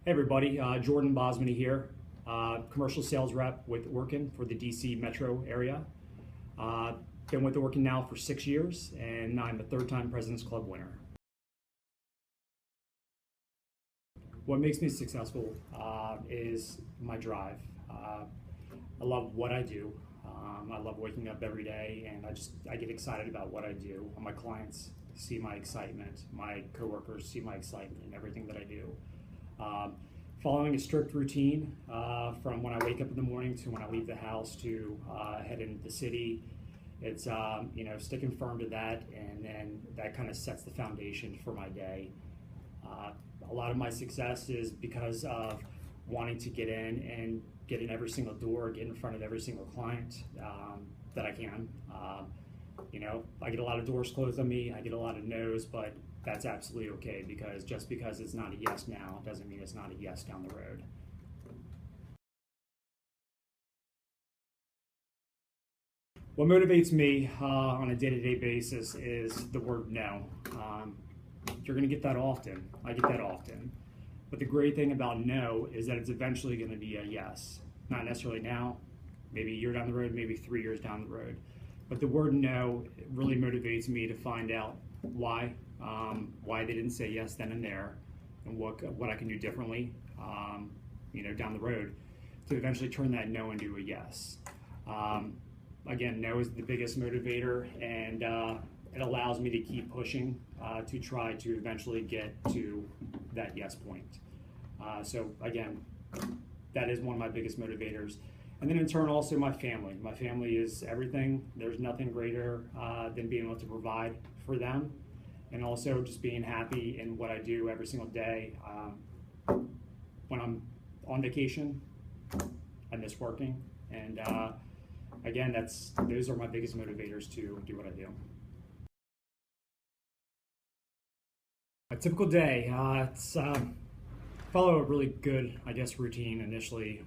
Hey everybody, Jordan Bosmeny here, commercial sales rep with Orkin for the DC metro area. Uh, Been with Orkin now for 6 years, and I'm a third-time President's Club winner. What makes me successful is my drive. I love what I do. I love waking up every day, and I get excited about what I do. My clients see my excitement. My coworkers see my excitement in everything that I do. Following a strict routine from when I wake up in the morning to when I leave the house to head into the city. It's sticking firm to that, and then that kind of sets the foundation for my day. A lot of my success is because of wanting to get in and get in every single door, get in front of every single client that I can. I get a lot of doors closed on me, I get a lot of no's, but that's absolutely okay, because just because it's not a yes now doesn't mean it's not a yes down the road. What motivates me on a day-to-day basis is the word no. You're going to get that often. I get that often. But the great thing about no is that it's eventually going to be a yes. Not necessarily now, maybe a year down the road, maybe 3 years down the road. But the word no really motivates me to find out why they didn't say yes then and there, and what I can do differently, down the road to eventually turn that no into a yes. Again, no is the biggest motivator, and it allows me to keep pushing to try to eventually get to that yes point. So again, that is one of my biggest motivators. And then in turn, also my family. My family is everything. There's nothing greater than being able to provide for them, and also just being happy in what I do every single day. When I'm on vacation, I miss working, and again, those are my biggest motivators to do what I do. A typical day, it's follow a really good, routine initially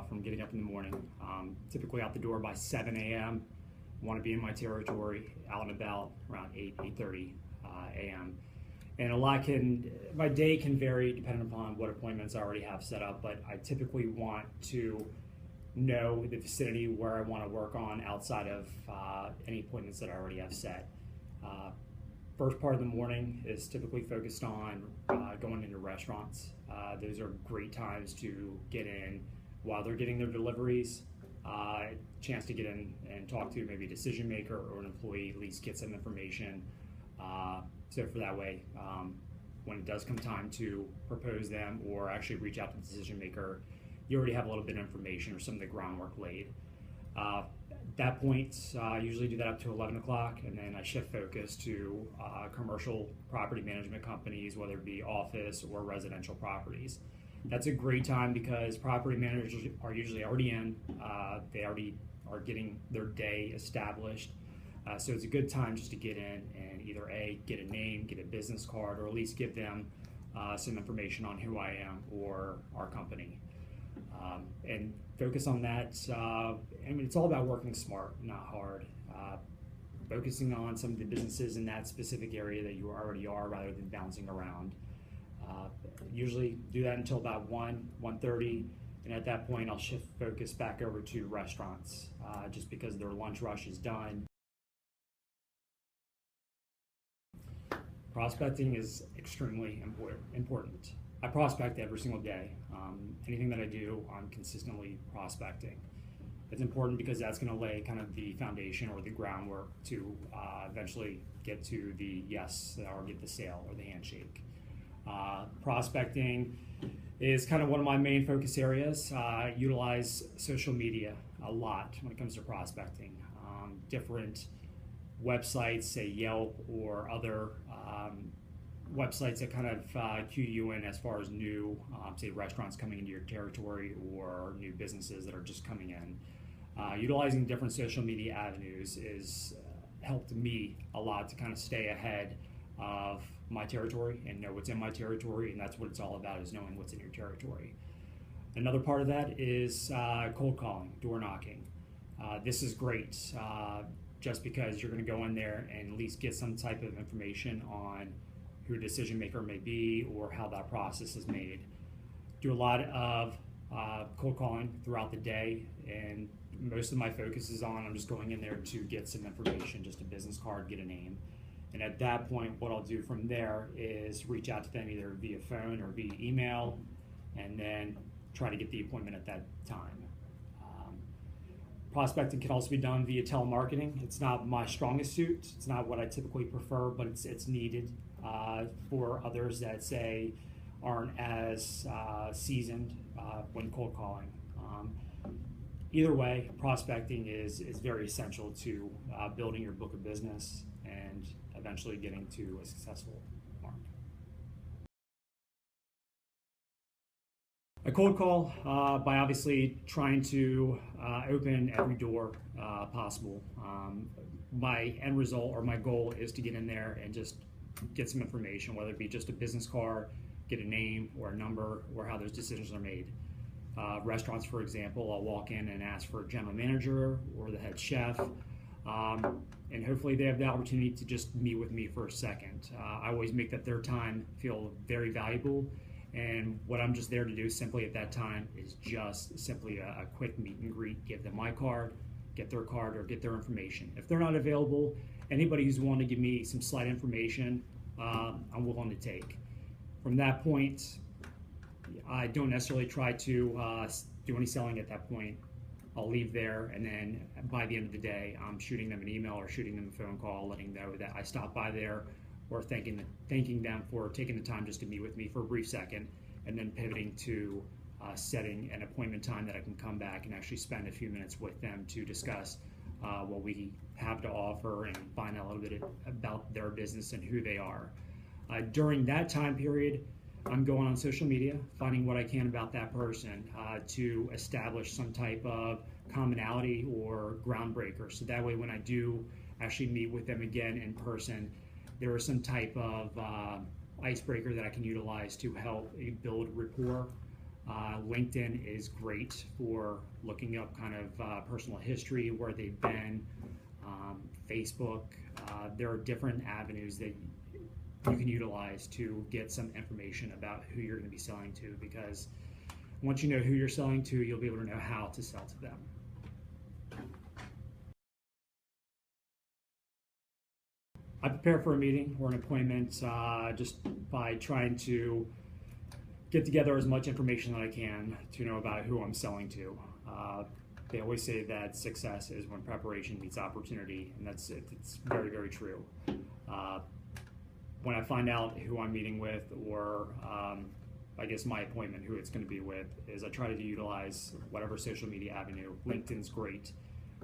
from getting up in the morning. Typically out the door by 7 a.m. Want to be in my territory, out and about around 8:30 a.m. And my day can vary depending upon what appointments I already have set up, but I typically want to know the vicinity where I want to work on outside of any appointments that I already have set. First part of the morning is typically focused on going into restaurants. Those are great times to get in while they're getting their deliveries. Chance to get in and talk to maybe a decision maker or an employee, at least get some information. So for that way, when it does come time to propose them or actually reach out to the decision maker, you already have a little bit of information or some of the groundwork laid. At that point, I usually do that up to 11 o'clock, and then I shift focus to commercial property management companies, whether it be office or residential properties. That's a great time because property managers are usually already in. They already are getting their day established. So it's a good time just to get in and either get a name, get a business card, or at least give them some information on who I am or our company. And focus on that. It's all about working smart, not hard. Focusing on some of the businesses in that specific area that you already are, rather than bouncing around. Usually do that until about 1:30, and at that point I'll shift focus back over to restaurants, just because their lunch rush is done. Prospecting is extremely important. I prospect every single day. Anything that I do, I'm consistently prospecting. It's important because that's going to lay kind of the foundation or the groundwork to eventually get to the yes or get the sale or the handshake. Prospecting is kind of one of my main focus areas. I utilize social media a lot when it comes to prospecting. Different websites, say Yelp or other websites that kind of cue you in as far as new, say, restaurants coming into your territory or new businesses that are just coming in. Utilizing different social media avenues is helped me a lot to kind of stay ahead of my territory and know what's in my territory, and that's what it's all about, is knowing what's in your territory. Another part of that is cold calling, door knocking. This is great just because you're going to go in there and at least get some type of information on who a decision maker may be or how that process is made. Do a lot of cold calling throughout the day, and most of my focus is on I'm just going in there to get some information, just a business card, get a name. And at that point, what I'll do from there is reach out to them either via phone or via email, and then try to get the appointment at that time. Prospecting can also be done via telemarketing. It's not my strongest suit. It's not what I typically prefer, but it's needed for others that say aren't as seasoned when cold calling. Either way, prospecting is very essential to building your book of business and eventually getting to a successful mark. A cold call by obviously trying to open every door possible. My end result or my goal is to get in there and just get some information, whether it be just a business card, get a name or a number, or how those decisions are made. Restaurants, for example, I'll walk in and ask for a general manager or the head chef, and hopefully they have the opportunity to just meet with me for a second. I always make that their time feel very valuable, and what I'm just there to do simply at that time is just simply a quick meet and greet, give them my card, get their card, or get their information. If they're not available, anybody who's willing to give me some slight information, I'm willing to take. From that point, I don't necessarily try to do any selling at that point. I'll leave there, and then by the end of the day, I'm shooting them an email or shooting them a phone call, letting them know that I stopped by there, or thanking them for taking the time just to meet with me for a brief second, and then pivoting to setting an appointment time that I can come back and actually spend a few minutes with them to discuss what we have to offer and find out a little bit about their business and who they are. During that time period, I'm going on social media, finding what I can about that person to establish some type of commonality or groundbreaker. So that way, when I do actually meet with them again in person, there is some type of icebreaker that I can utilize to help build rapport. LinkedIn is great for looking up kind of personal history, where they've been. Facebook, there are different avenues that you can utilize to get some information about who you're going to be selling to, because once you know who you're selling to, you'll be able to know how to sell to them. I prepare for a meeting or an appointment just by trying to get together as much information that I can to know about who I'm selling to. They always say that success is when preparation meets opportunity, and it's very, very true. When I find out who I'm meeting with, or I guess my appointment, who it's going to be with, is I try to utilize whatever social media avenue. LinkedIn's great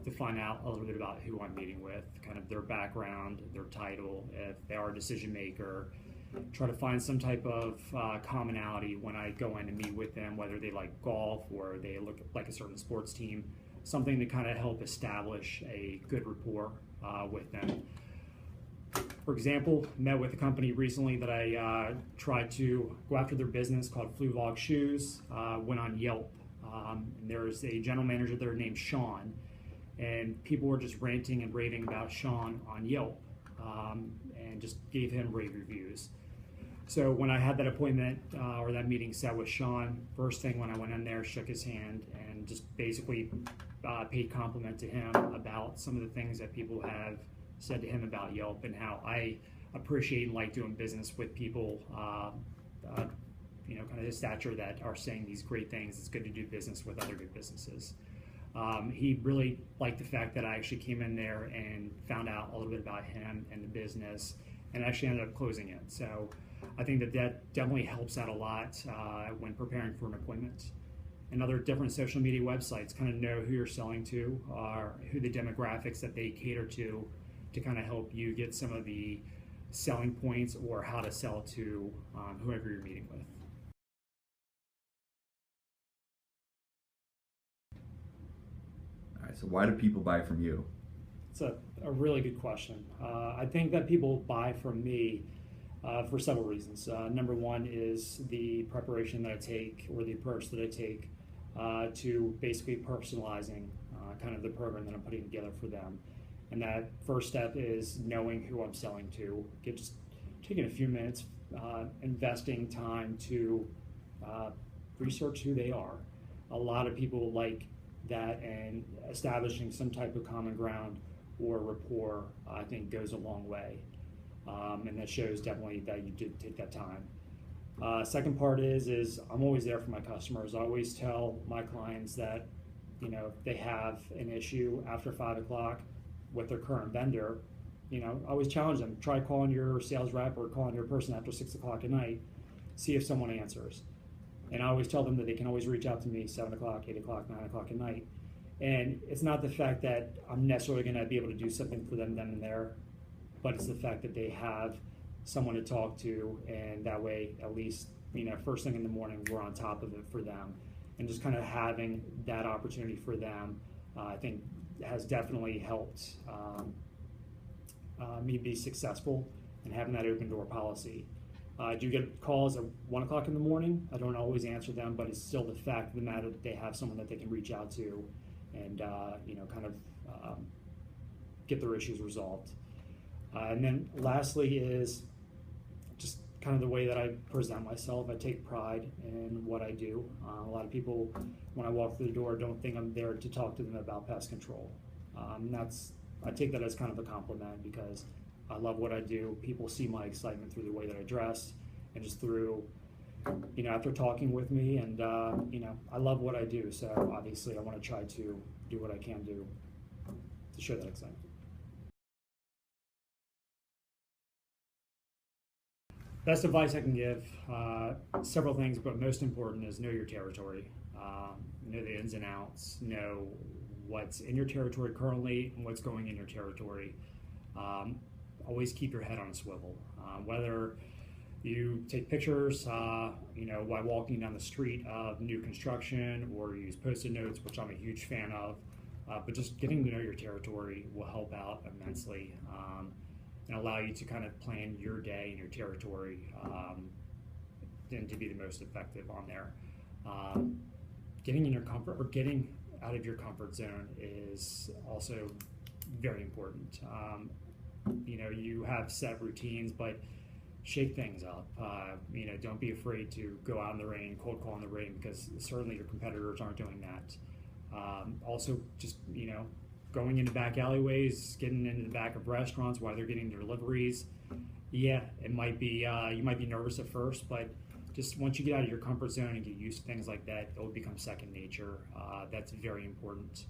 to find out a little bit about who I'm meeting with, kind of their background, their title, if they are a decision maker. Try to find some type of commonality when I go in and meet with them, whether they like golf or they look like a certain sports team, something to kind of help establish a good rapport with them. For example, met with a company recently that I tried to go after their business called Fluvog Shoes. Went on Yelp. And there's a general manager there named Sean, and people were just ranting and raving about Sean on Yelp, and just gave him rave reviews. So when I had that appointment or that meeting set with Sean, first thing when I went in there, shook his hand and just basically paid compliment to him about some of the things that people have said to him about Yelp, and how I appreciate and like doing business with people, kind of his stature, that are saying these great things. It's good to do business with other good businesses. He really liked the fact that I actually came in there and found out a little bit about him and the business, and actually ended up closing it. So I think that definitely helps out a lot when preparing for an appointment. And other different social media websites, kind of know who you're selling to, or who the demographics that they cater to kind of help you get some of the selling points or how to sell to whoever you're meeting with. All right, so why do people buy from you? It's a really good question. I think that people buy from me for several reasons. Number one is the preparation that I take, or the approach that I take to basically personalizing kind of the program that I'm putting together for them. And that first step is knowing who I'm selling to. Just taking a few minutes, investing time to research who they are. A lot of people like that, and establishing some type of common ground or rapport, I think, goes a long way. And that shows definitely that you did take that time. Second part is I'm always there for my customers. I always tell my clients that, if they have an issue after 5 o'clock with their current vendor, I always challenge them. Try calling your sales rep or calling your person after 6 o'clock at night, see if someone answers. And I always tell them that they can always reach out to me 7 o'clock, 8 o'clock, 9 o'clock at night. And it's not the fact that I'm necessarily going to be able to do something for them then and there, but it's the fact that they have someone to talk to, and that way, at least, first thing in the morning, we're on top of it for them. And just kind of having that opportunity for them, I think, has definitely helped me be successful and having that open door policy. I do get calls at 1 o'clock in the morning. I don't always answer them, but it's still the fact of the matter that they have someone that they can reach out to and kind of get their issues resolved. And then lastly is just kind of the way that I present myself. I take pride in what I do. A lot of people, when I walk through the door, don't think I'm there to talk to them about pest control. I take that as kind of a compliment, because I love what I do. People see my excitement through the way that I dress, and just through, after talking with me, and I love what I do. So obviously I want to try to do what I can do to show that excitement. Best advice I can give, several things, but most important is know your territory. Know the ins and outs, know what's in your territory currently and what's going in your territory. Always keep your head on a swivel. Whether you take pictures, while walking down the street of new construction, or use Post-it notes, which I'm a huge fan of, but just getting to know your territory will help out immensely. And allow you to kind of plan your day and your territory, and to be the most effective on there. Getting in your comfort, or getting out of your comfort zone, is also very important. You have set routines, but shake things up. Don't be afraid to go out in the rain, cold call in the rain, because certainly your competitors aren't doing that. Also, just going into back alleyways, getting into the back of restaurants while they're getting their deliveries. Yeah, it might be, you might be nervous at first, but just once you get out of your comfort zone and get used to things like that, it will become second nature. That's very important.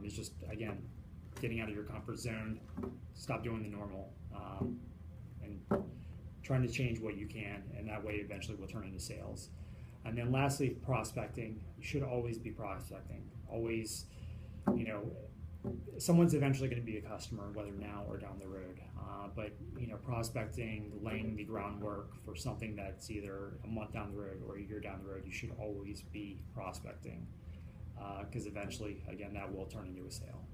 It's just, again, getting out of your comfort zone, stop doing the normal, and trying to change what you can, and that way eventually will turn into sales. And then lastly, prospecting. You should always be prospecting. Always, someone's eventually going to be a customer, whether now or down the road. But prospecting, laying the groundwork for something that's either a month down the road or a year down the road, you should always be prospecting, because eventually, again, that will turn into a sale.